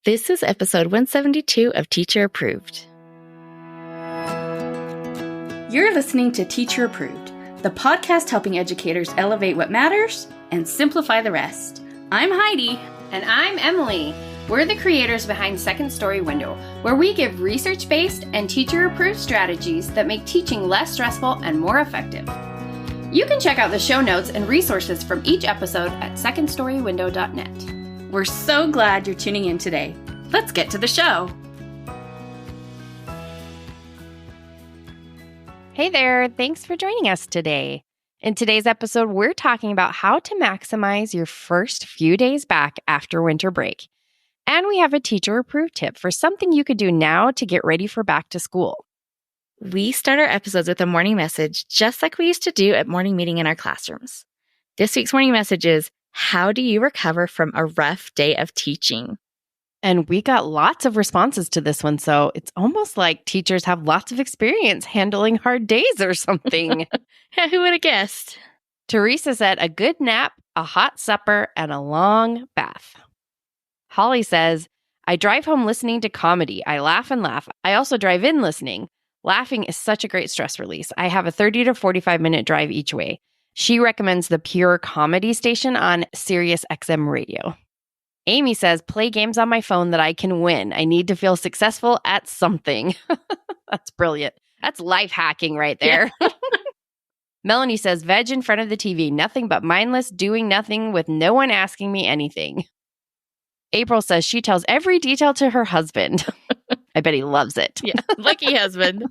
This is episode 172 of Teacher Approved. You're listening to Teacher Approved, the podcast helping educators elevate what matters and simplify the rest. I'm Heidi. And I'm Emily. We're the creators behind Second Story Window, where we give research-based and teacher-approved strategies that make teaching less stressful and more effective. You can check out the show notes and resources from each episode at secondstorywindow.net. We're so glad you're tuning in today. Let's get to the show. Hey there, thanks for joining us today. In today's episode, we're talking about how to maximize your first few days back after winter break. And we have a teacher-approved tip for something you could do now to get ready for back to school. We start our episodes with a morning message, just like we used to do at morning meeting in our classrooms. This week's morning message is, how do you recover from a rough day of teaching? And we got lots of responses to this one, so it's almost like teachers have lots of experience handling hard days or something. Yeah, who would have guessed? Teresa said, a good nap, a hot supper, and a long bath. Holly says, I drive home listening to comedy. I laugh and laugh. I also drive in listening. Laughing is such a great stress release. I have a 30 to 45 minute drive each way. She recommends the Pure Comedy station on Sirius XM radio. Amy says, play games on my phone that I can win. I need to feel successful at something. That's brilliant. That's life hacking right there. Yeah. Melanie says, veg in front of the TV, nothing but mindless doing nothing with no one asking me anything. April says she tells every detail to her husband. I bet he loves it. Yeah, lucky husband.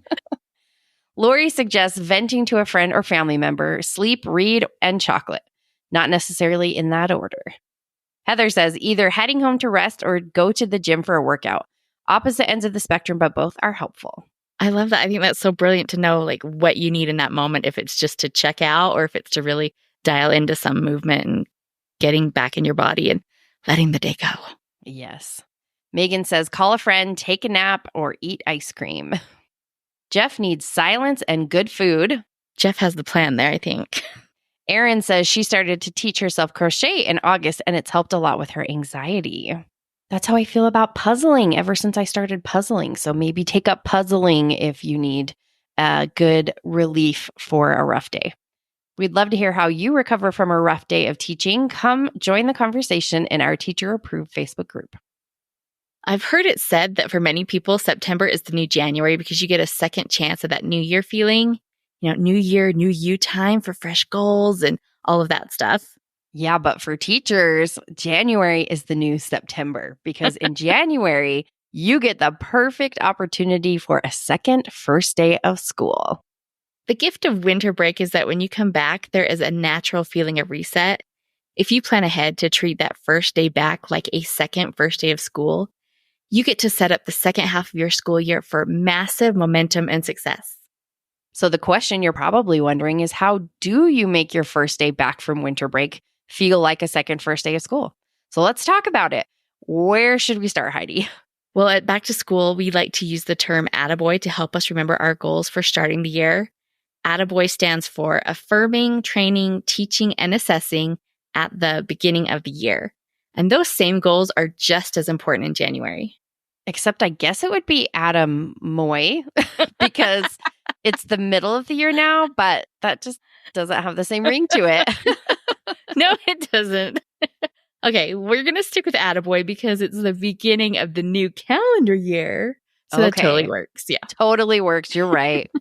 Lori suggests venting to a friend or family member, sleep, read, and chocolate. Not necessarily in that order. Heather says either heading home to rest or go to the gym for a workout. Opposite ends of the spectrum, but both are helpful. I love that. I think that's so brilliant to know like what you need in that moment, if it's just to check out or if it's to really dial into some movement and getting back in your body and letting the day go. Yes. Megan says call a friend, take a nap, or eat ice cream. Jeff needs silence and good food. Jeff has the plan there, I think. Erin says she started to teach herself crochet in August, and it's helped a lot with her anxiety. That's how I feel about puzzling ever since I started puzzling. So maybe take up puzzling if you need a good relief for a rough day. We'd love to hear how you recover from a rough day of teaching. Come join the conversation in our Teacher Approved Facebook group. I've heard it said that for many people, September is the new January because you get a second chance of that new year feeling. You know, new year, new you time for fresh goals and all of that stuff. Yeah, but for teachers, January is the new September because in January, you get the perfect opportunity for a second first day of school. The gift of winter break is that when you come back, there is a natural feeling of reset. If you plan ahead to treat that first day back like a second first day of school, you get to set up the second half of your school year for massive momentum and success. So the question you're probably wondering is, how do you make your first day back from winter break feel like a second first day of school? So let's talk about it. Where should we start, Heidi? Well, at Back to School, we like to use the term Attaboy to help us remember our goals for starting the year. Attaboy stands for affirming, training, teaching, and assessing at the beginning of the year. And those same goals are just as important in January. Except I guess it would be Attamoy because it's the middle of the year now, but that just doesn't have the same ring to it. No, it doesn't. Okay, we're going to stick with Attaboy because it's the beginning of the new calendar year. So that totally works. Yeah. Totally works. You're right.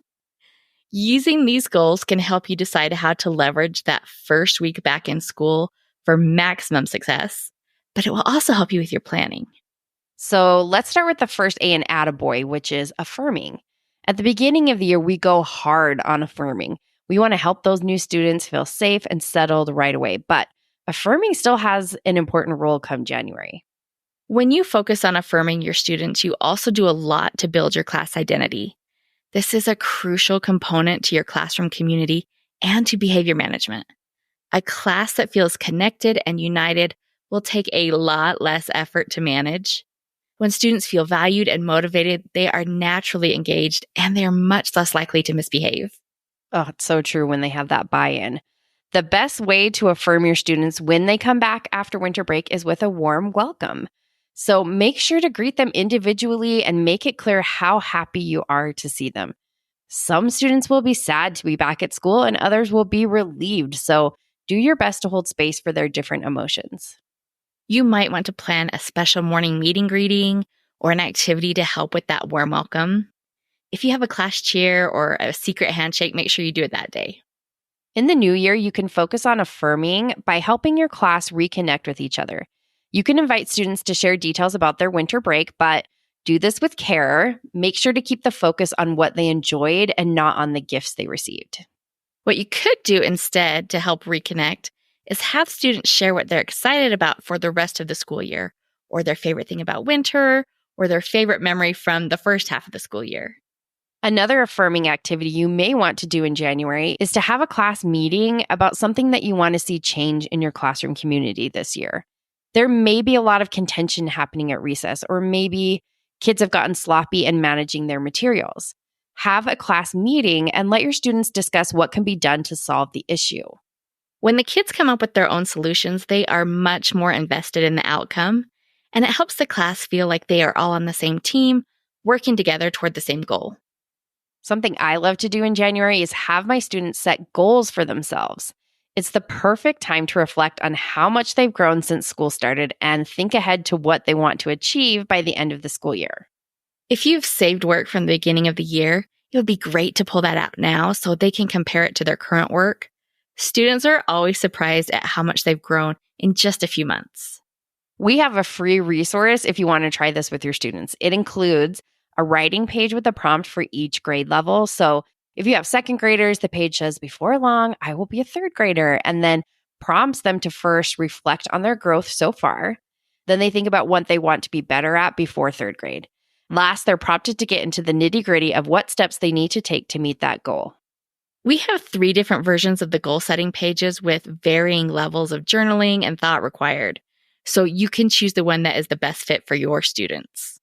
Using these goals can help you decide how to leverage that first week back in school for maximum success, but it will also help you with your planning. So let's start with the first A in Attaboy, which is affirming. At the beginning of the year, we go hard on affirming. We want to help those new students feel safe and settled right away, but affirming still has an important role come January. When you focus on affirming your students, you also do a lot to build your class identity. This is a crucial component to your classroom community and to behavior management. A class that feels connected and united will take a lot less effort to manage. When students feel valued and motivated, they are naturally engaged and they are much less likely to misbehave. Oh, it's so true when they have that buy-in. The best way to affirm your students when they come back after winter break is with a warm welcome. So make sure to greet them individually and make it clear how happy you are to see them. Some students will be sad to be back at school and others will be relieved. So do your best to hold space for their different emotions. You might want to plan a special morning meeting greeting or an activity to help with that warm welcome. If you have a class cheer or a secret handshake, make sure you do it that day. In the new year, you can focus on affirming by helping your class reconnect with each other. You can invite students to share details about their winter break, but do this with care. Make sure to keep the focus on what they enjoyed and not on the gifts they received. What you could do instead to help reconnect is have students share what they're excited about for the rest of the school year, or their favorite thing about winter, or their favorite memory from the first half of the school year. Another affirming activity you may want to do in January is to have a class meeting about something that you want to see change in your classroom community this year. There may be a lot of contention happening at recess, or maybe kids have gotten sloppy in managing their materials. Have a class meeting and let your students discuss what can be done to solve the issue. When the kids come up with their own solutions, they are much more invested in the outcome, and it helps the class feel like they are all on the same team, working together toward the same goal. Something I love to do in January is have my students set goals for themselves. It's the perfect time to reflect on how much they've grown since school started and think ahead to what they want to achieve by the end of the school year. If you've saved work from the beginning of the year, it would be great to pull that out now so they can compare it to their current work. Students are always surprised at how much they've grown in just a few months. We have a free resource if you want to try this with your students. It includes a writing page with a prompt for each grade level. So if you have second graders, the page says, "Before long, I will be a third grader," and then prompts them to first reflect on their growth so far. Then they think about what they want to be better at before third grade. Last, they're prompted to get into the nitty-gritty of what steps they need to take to meet that goal. We have 3 different versions of the goal setting pages with varying levels of journaling and thought required. So you can choose the one that is the best fit for your students.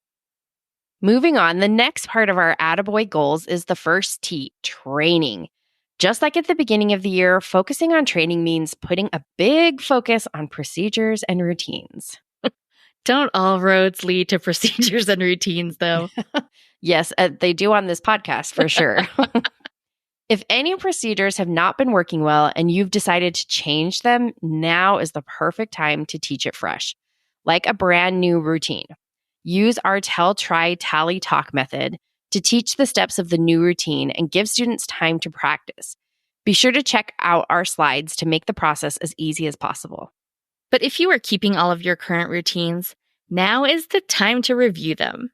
Moving on, the next part of our Attaboy goals is the first T, training. Just like at the beginning of the year, focusing on training means putting a big focus on procedures and routines. Don't all roads lead to procedures and routines, though? Yes, they do on this podcast for sure. If any procedures have not been working well and you've decided to change them, now is the perfect time to teach it fresh, like a brand new routine. Use our tell, try, tally, talk method to teach the steps of the new routine and give students time to practice. Be sure to check out our slides to make the process as easy as possible. But if you are keeping all of your current routines, now is the time to review them.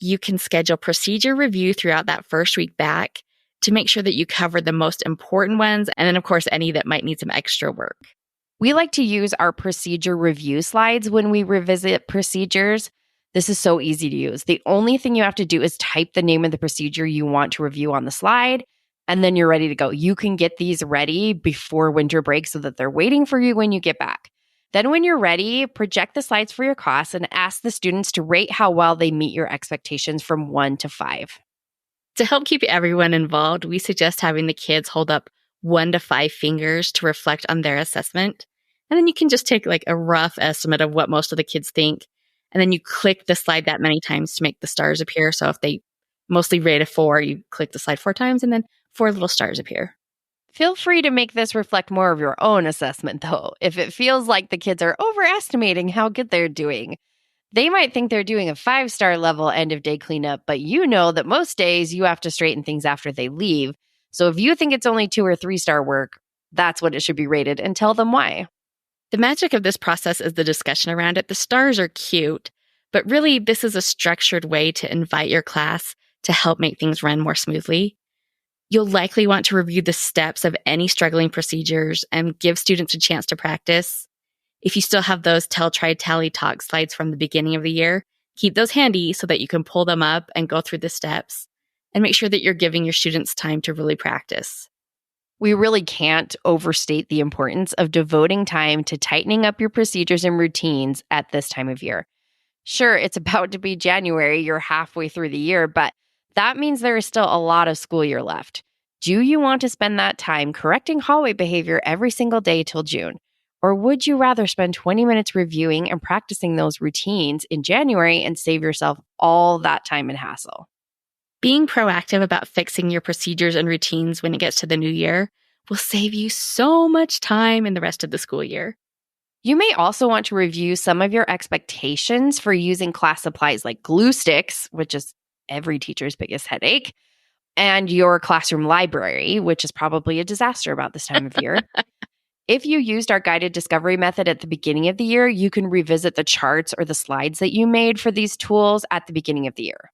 You can schedule procedure review throughout that first week back to make sure that you cover the most important ones, and then, of course, any that might need some extra work. We like to use our procedure review slides when we revisit procedures. This is so easy to use. The only thing you have to do is type the name of the procedure you want to review on the slide, and then you're ready to go. You can get these ready before winter break so that they're waiting for you when you get back. Then when you're ready, project the slides for your class and ask the students to rate how well they meet your expectations from 1 to 5. To help keep everyone involved, we suggest having the kids hold up 1 to 5 fingers to reflect on their assessment. And then you can just take like a rough estimate of what most of the kids think. And then you click the slide that many times to make the stars appear. So if they mostly rate a 4, you click the slide 4 times and then 4 little stars appear. Feel free to make this reflect more of your own assessment, though. If it feels like the kids are overestimating how good they're doing, they might think they're doing a 5-star level end of day cleanup, but you know that most days you have to straighten things after they leave. So if you think it's only 2 or 3-star work, that's what it should be rated, and tell them why. The magic of this process is the discussion around it. The stars are cute, but really this is a structured way to invite your class to help make things run more smoothly. You'll likely want to review the steps of any struggling procedures and give students a chance to practice. If you still have those tell, try, tally, talk slides from the beginning of the year, keep those handy so that you can pull them up and go through the steps, and make sure that you're giving your students time to really practice. We really can't overstate the importance of devoting time to tightening up your procedures and routines at this time of year. Sure, it's about to be January, you're halfway through the year, but that means there is still a lot of school year left. Do you want to spend that time correcting hallway behavior every single day till June? Or would you rather spend 20 minutes reviewing and practicing those routines in January and save yourself all that time and hassle? Being proactive about fixing your procedures and routines when it gets to the new year will save you so much time in the rest of the school year. You may also want to review some of your expectations for using class supplies like glue sticks, which is every teacher's biggest headache, and your classroom library, which is probably a disaster about this time of year. If you used our guided discovery method at the beginning of the year, you can revisit the charts or the slides that you made for these tools at the beginning of the year.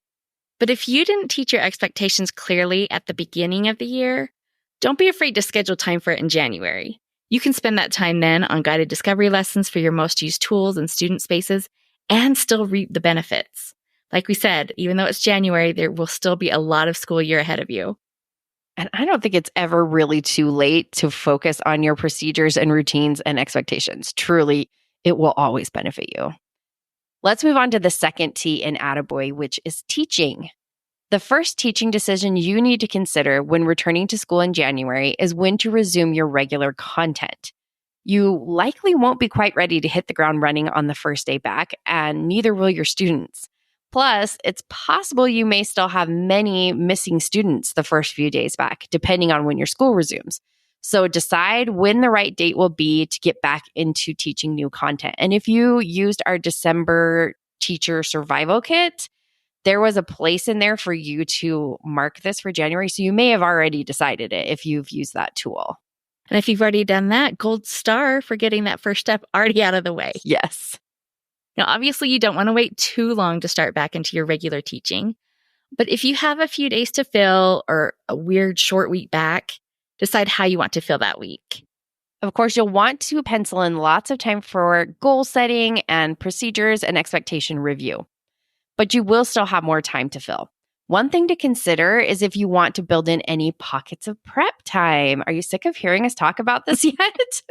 But if you didn't teach your expectations clearly at the beginning of the year, don't be afraid to schedule time for it in January. You can spend that time then on guided discovery lessons for your most used tools and student spaces and still reap the benefits. Like we said, even though it's January, there will still be a lot of school year ahead of you. And I don't think it's ever really too late to focus on your procedures and routines and expectations. Truly, it will always benefit you. Let's move on to the second T in Attaboy, which is teaching. The first teaching decision you need to consider when returning to school in January is when to resume your regular content. You likely won't be quite ready to hit the ground running on the first day back, and neither will your students. Plus, it's possible you may still have many missing students the first few days back, depending on when your school resumes. So decide when the right date will be to get back into teaching new content. And if you used our December teacher survival kit, there was a place in there for you to mark this for January. So you may have already decided it if you've used that tool. And if you've already done that, gold star for getting that first step already out of the way. Yes. Now, obviously, you don't want to wait too long to start back into your regular teaching. But if you have a few days to fill or a weird short week back, decide how you want to fill that week. Of course, you'll want to pencil in lots of time for goal setting and procedures and expectation review. But you will still have more time to fill. One thing to consider is if you want to build in any pockets of prep time. Are you sick of hearing us talk about this yet?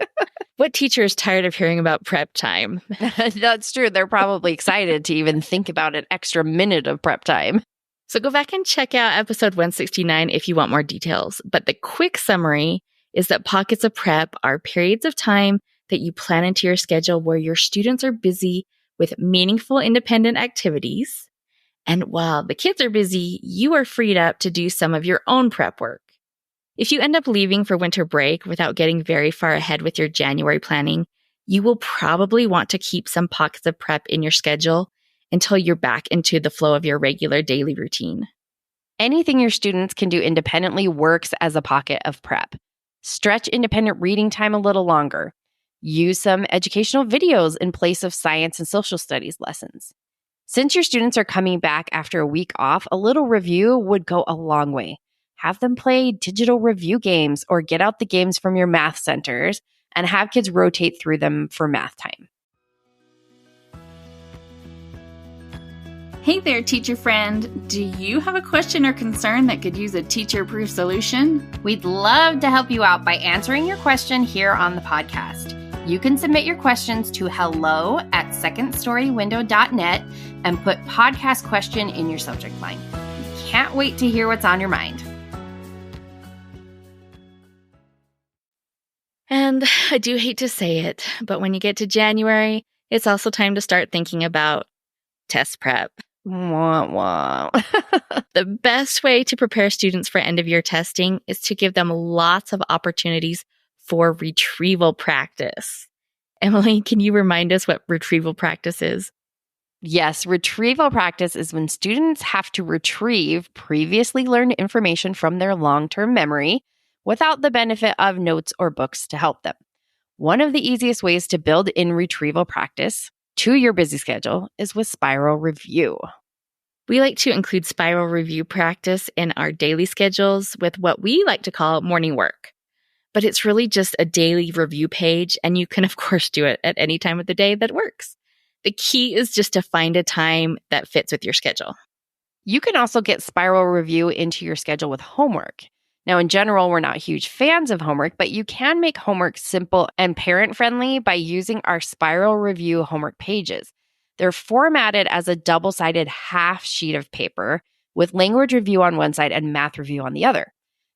What teacher is tired of hearing about prep time? That's true. They're probably excited to even think about an extra minute of prep time. So go back and check out episode 169 if you want more details. But the quick summary is that pockets of prep are periods of time that you plan into your schedule where your students are busy with meaningful independent activities. And while the kids are busy, you are freed up to do some of your own prep work. If you end up leaving for winter break without getting very far ahead with your January planning, you will probably want to keep some pockets of prep in your schedule until you're back into the flow of your regular daily routine. Anything your students can do independently works as a pocket of prep. Stretch independent reading time a little longer. Use some educational videos in place of science and social studies lessons. Since your students are coming back after a week off, a little review would go a long way. Have them play digital review games or get out the games from your math centers and have kids rotate through them for math time. Hey there, teacher friend. Do you have a question or concern that could use a teacher-proof solution? We'd love to help you out by answering your question here on the podcast. You can submit your questions to hello@secondstorywindow.net and put podcast question in your subject line. We can't wait to hear what's on your mind. And I do hate to say it, but when you get to January, it's also time to start thinking about test prep. Wah, wah. The best way to prepare students for end-of-year testing is to give them lots of opportunities for retrieval practice. Emily, can you remind us what retrieval practice is? Yes, retrieval practice is when students have to retrieve previously learned information from their long-term memory without the benefit of notes or books to help them. One of the easiest ways to build in retrieval practice to your busy schedule is with Spiral Review. We like to include Spiral Review practice in our daily schedules with what we like to call morning work. But it's really just a daily review page, and you can, of course, do it at any time of the day that works. The key is just to find a time that fits with your schedule. You can also get Spiral Review into your schedule with homework. Now, in general, we're not huge fans of homework, but you can make homework simple and parent-friendly by using our Spiral Review homework pages. They're formatted as a double-sided half sheet of paper with language review on one side and math review on the other.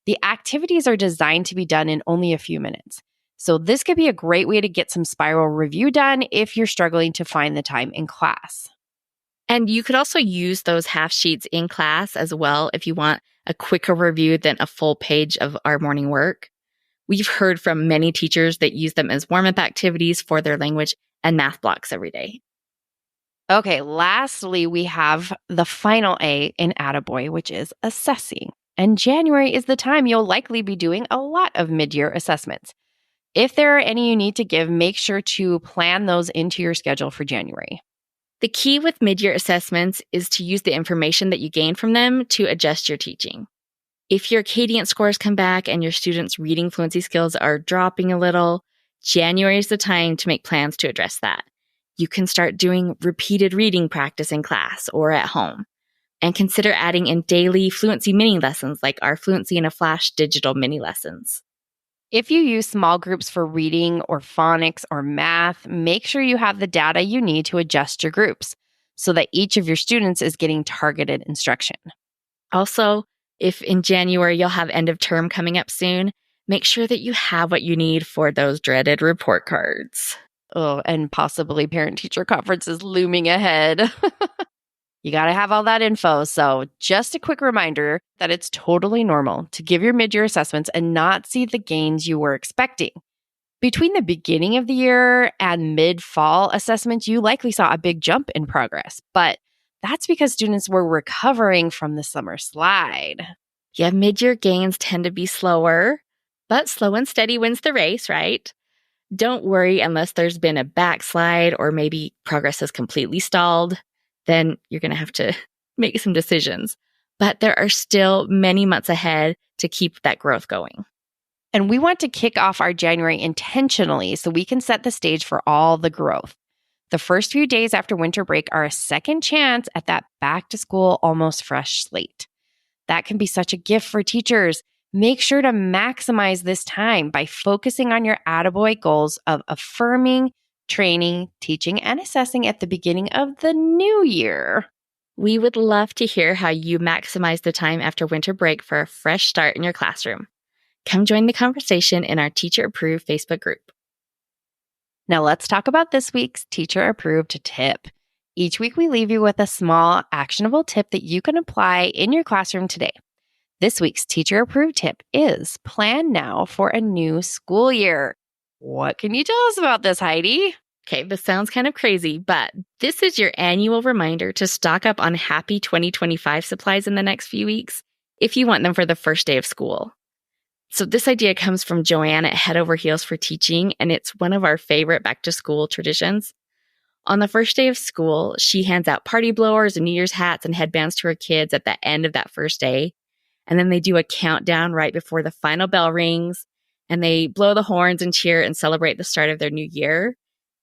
The activities are designed to be done in only a few minutes. So this could be a great way to get some spiral review done if you're struggling to find the time in class. And you could also use those half sheets in class as well if you want a quicker review than a full page of our morning work. We've heard from many teachers that use them as warm-up activities for their language and math blocks every day. Okay, lastly, we have the final A in Attaboy, which is assessing. And January is the time you'll likely be doing a lot of mid-year assessments. If there are any you need to give, make sure to plan those into your schedule for January. The key with mid-year assessments is to use the information that you gain from them to adjust your teaching. If your Acadian scores come back and your students' reading fluency skills are dropping a little, January is the time to make plans to address that. You can start doing repeated reading practice in class or at home, and consider adding in daily fluency mini lessons like our Fluency in a Flash digital mini lessons. If you use small groups for reading or phonics or math, make sure you have the data you need to adjust your groups so that each of your students is getting targeted instruction. Also, if in January you'll have end of term coming up soon, make sure that you have what you need for those dreaded report cards. Oh, and possibly parent-teacher conferences looming ahead. You got to have all that info. So just a quick reminder that it's totally normal to give your mid-year assessments and not see the gains you were expecting. Between the beginning of the year and mid-fall assessments, you likely saw a big jump in progress, but that's because students were recovering from the summer slide. Yeah, mid-year gains tend to be slower, but slow and steady wins the race, right? Don't worry unless there's been a backslide or maybe progress has completely stalled. Then you're going to have to make some decisions. But there are still many months ahead to keep that growth going. And we want to kick off our January intentionally so we can set the stage for all the growth. The first few days after winter break are a second chance at that back to school almost fresh slate. That can be such a gift for teachers. Make sure to maximize this time by focusing on your Attaboy goals of affirming, training, teaching, and assessing at the beginning of the new year. We would love to hear how you maximize the time after winter break for a fresh start in your classroom. Come join the conversation in our Teacher Approved Facebook group. Now let's talk about this week's Teacher Approved tip. Each week we leave you with a small, actionable tip that you can apply in your classroom today. This week's Teacher Approved tip is plan now for a new school year. What can you tell us about this, Heidi? Okay, this sounds kind of crazy, but this is your annual reminder to stock up on Happy 2025 supplies in the next few weeks if you want them for the first day of school. So this idea comes from Joanne at Head Over Heels for Teaching, and it's one of our favorite back-to-school traditions. On the first day of school, she hands out party blowers and New Year's hats and headbands to her kids at the end of that first day. And then they do a countdown right before the final bell rings, and they blow the horns and cheer and celebrate the start of their new year.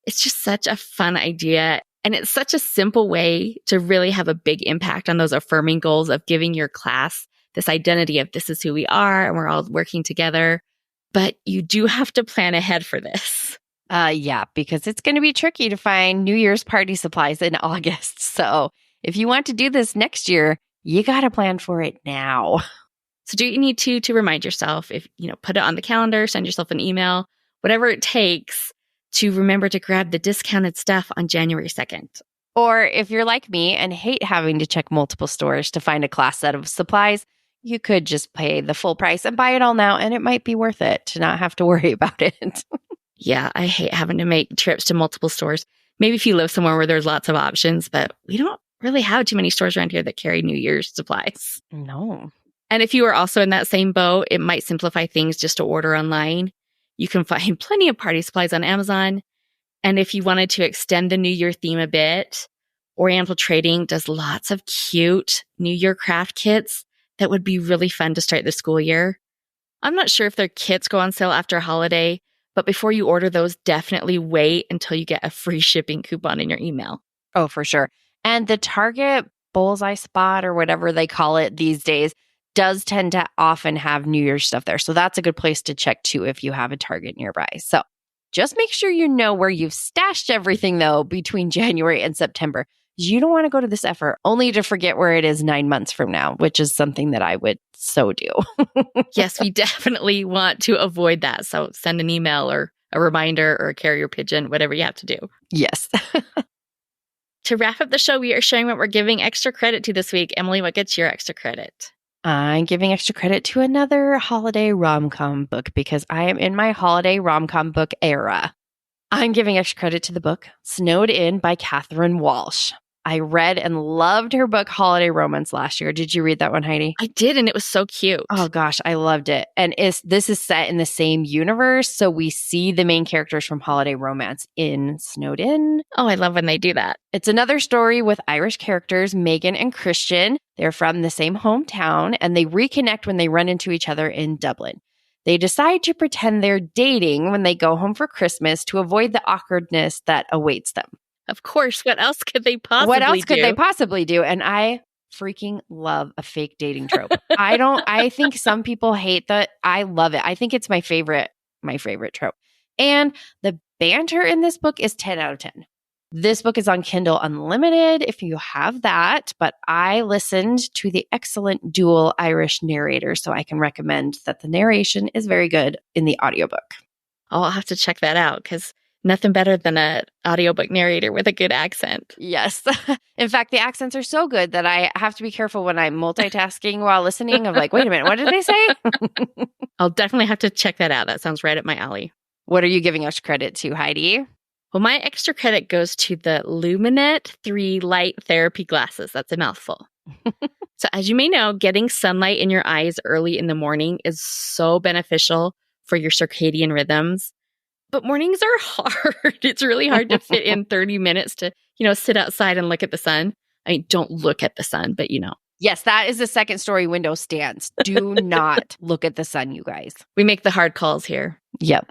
It's just such a fun idea, and it's such a simple way to really have a big impact on those affirming goals of giving your class this identity of this is who we are and we're all working together. But you do have to plan ahead for this. Yeah, because it's going to be tricky to find New Year's party supplies in August. So if you want to do this next year, you got to plan for it now. So do you need to remind yourself, if put it on the calendar, send yourself an email, whatever it takes to remember to grab the discounted stuff on January 2nd. Or if you're like me and hate having to check multiple stores to find a class set of supplies, you could just pay the full price and buy it all now, and it might be worth it to not have to worry about it. Yeah, I hate having to make trips to multiple stores. Maybe if you live somewhere where there's lots of options, but we don't really have too many stores around here that carry New Year's supplies. No. And if you are also in that same boat, it might simplify things just to order online. You can find plenty of party supplies on Amazon. And if you wanted to extend the New Year theme a bit, Oriental Trading does lots of cute New Year craft kits that would be really fun to start the school year. I'm not sure if their kits go on sale after a holiday, but before you order those, definitely wait until you get a free shipping coupon in your email. Oh, for sure. And the Target Bullseye Spot or whatever they call it these days does tend to often have New Year's stuff there. So that's a good place to check too if you have a Target nearby. So just make sure you know where you've stashed everything though between January and September. You don't want to go to this effort only to forget where it is 9 months from now, which is something that I would so do. Yes, we definitely want to avoid that. So send an email or a reminder or a carrier pigeon, whatever you have to do. Yes. To wrap up the show, we are sharing what we're giving extra credit to this week. Emily, what gets your extra credit? I'm giving extra credit to another holiday rom-com book because I am in my holiday rom-com book era. I'm giving extra credit to the book Snowed In by Catherine Walsh. I read and loved her book Holiday Romance last year. Did you read that one, Heidi? I did, and it was so cute. Oh gosh, I loved it. And this is set in the same universe, so we see the main characters from Holiday Romance in Snowed In. Oh, I love when they do that. It's another story with Irish characters, Megan and Christian. They're from the same hometown, and they reconnect when they run into each other in Dublin. They decide to pretend they're dating when they go home for Christmas to avoid the awkwardness that awaits them. Of course. What else could they possibly do? And I freaking love a fake dating trope. I think some people hate that. I love it. I think it's my favorite trope. And the banter in this book is 10 out of 10. This book is on Kindle Unlimited if you have that, but I listened to the excellent dual Irish narrator, so I can recommend that the narration is very good in the audiobook. Oh, I'll have to check that out because nothing better than an audiobook narrator with a good accent. Yes. In fact, the accents are so good that I have to be careful when I'm multitasking while listening. I'm like, wait a minute, what did they say? I'll definitely have to check that out. That sounds right up my alley. What are you giving us credit to, Heidi? Well, my extra credit goes to the Luminet 3 light therapy glasses. That's a mouthful. So as you may know, getting sunlight in your eyes early in the morning is so beneficial for your circadian rhythms. But mornings are hard. It's really hard to fit in 30 minutes to, sit outside and look at the sun. I mean, don't look at the sun, but Yes, that is the second story window stance. Do not look at the sun, you guys. We make the hard calls here. Yep.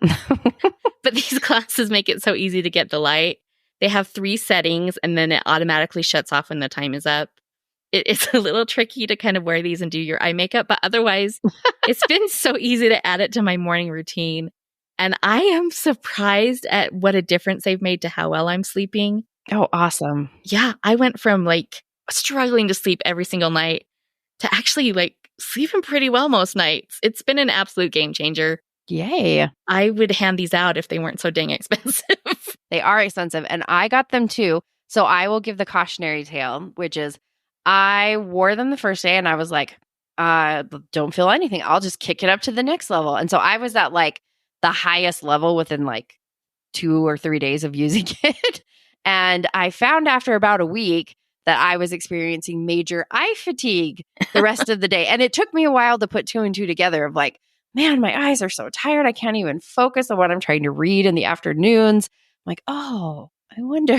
But these glasses make it so easy to get the light. They have 3 settings, and then it automatically shuts off when the time is up. It's a little tricky to kind of wear these and do your eye makeup, but otherwise, it's been so easy to add it to my morning routine. And I am surprised at what a difference they've made to how well I'm sleeping. Oh, awesome. Yeah, I went from struggling to sleep every single night to actually sleeping pretty well most nights. It's been an absolute game changer. Yay. I would hand these out if they weren't so dang expensive. They are expensive, and I got them too. So I will give the cautionary tale, which is I wore them the first day and I was like, don't feel anything. I'll just kick it up to the next level. And so I was at the highest level within 2 or 3 days of using it. And I found after about a week that I was experiencing major eye fatigue the rest of the day. And it took me a while to put 2 and 2 together of man, my eyes are so tired. I can't even focus on what I'm trying to read in the afternoons. I'm like, oh, I wonder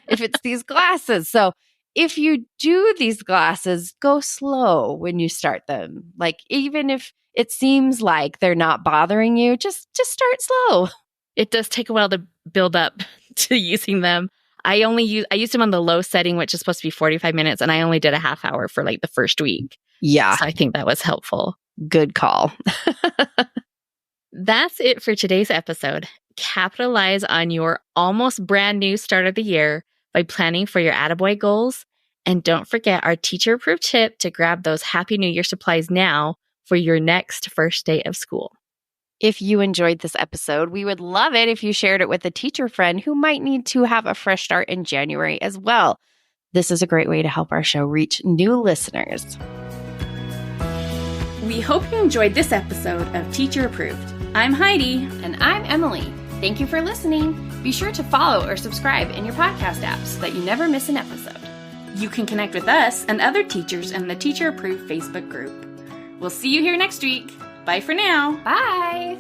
if it's these glasses. So if you do these glasses, go slow when you start them. Even if it seems like they're not bothering you, just start slow. It does take a while to build up to using them. I used them on the low setting, which is supposed to be 45 minutes, and I only did a half hour for the first week. Yeah. So I think that was helpful. Good call. That's it for today's episode. Capitalize on your almost brand new start of the year by planning for your Attaboy goals. And don't forget our teacher-approved tip to grab those Happy New Year supplies now for your next first day of school. If you enjoyed this episode, we would love it if you shared it with a teacher friend who might need to have a fresh start in January as well. This is a great way to help our show reach new listeners. We hope you enjoyed this episode of Teacher Approved. I'm Heidi. And I'm Emily. Thank you for listening. Be sure to follow or subscribe in your podcast apps so that you never miss an episode. You can connect with us and other teachers in the Teacher Approved Facebook group. We'll see you here next week. Bye for now. Bye.